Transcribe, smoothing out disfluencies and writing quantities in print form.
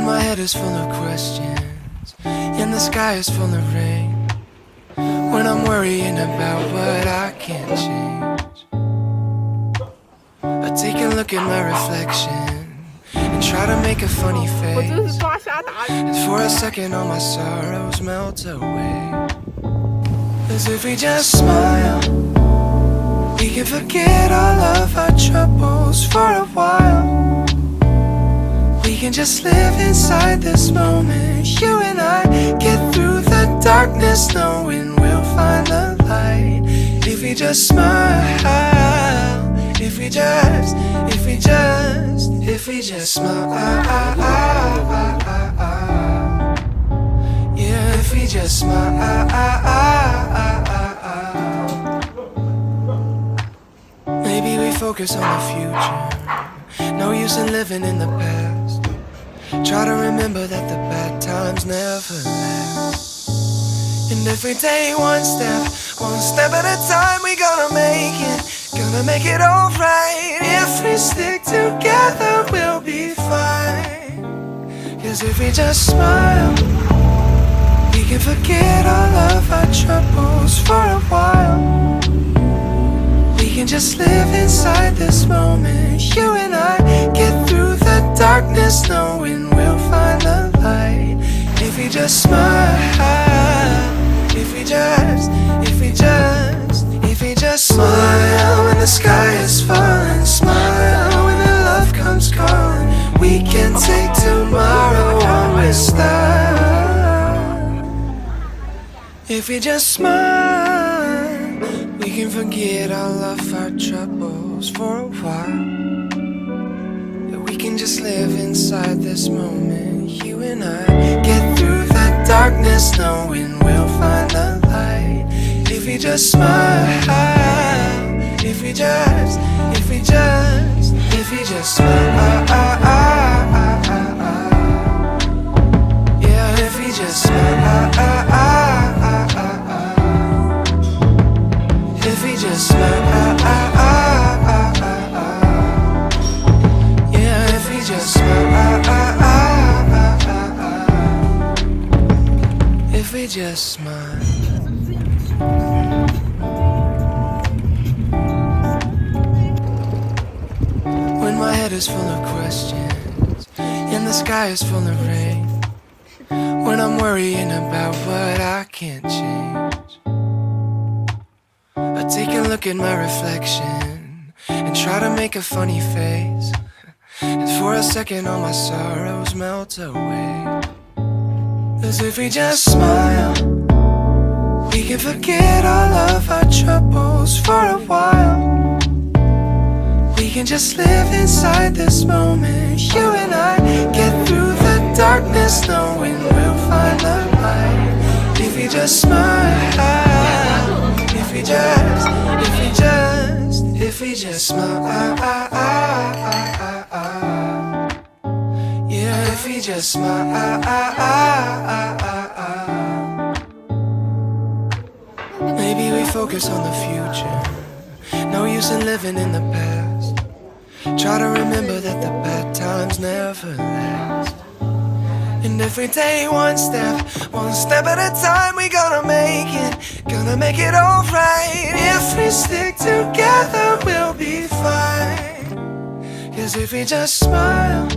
my head is full of questions and the sky is full of rain, when I'm worrying about what I can't change, I take a look at my reflection and try to make a funny face, and for a second all my sorrows melt away. As if we just smile, we can forget all of our troubles for a while. We can just live inside this moment, you and I, get through the darkness knowing we'll find the light. If we just smile, if we just smile, yeah, if we just smile. Maybe we focus on the future, no use in living in the past. Try to remember that the bad times never last. And every day one step at a time, we gonna make it alright. If we stick together, we'll be fine. 'Cause if we just smile, we can forget all of our troubles for a while. We can just live inside this moment, you and I, get through the darkness knowing we'll find the light. If we just smile, if we just smile when the sky is falling, smile when the love comes calling. We can take tomorrow on with style. If we just smile, we can forget all of our troubles for a while. We can just live inside this moment, you and I, get through the darkness knowing we'll find the light. If we just smile, if we just smile, yeah, if we just smile, if we just smile, yeah, if we just smile, if we just smile. When my head is full of questions and the sky is full of rain, when I'm worrying about what I can't change, I take a look at my reflection and try to make a funny face, and for a second all my sorrows melt away. As if we just smile, we can forget all of our troubles for a while. We can just live inside this moment, you and I, get through the darkness knowing we'll find the light. If we just smile, if we just smile, yeah, if we just smile. Maybe we focus on the future, no use in living in the past. Try to remember that the bad times never last. And every day one step at a time, we gonna make it alright. If we stick together, we'll be fine. 'Cause if we just smile,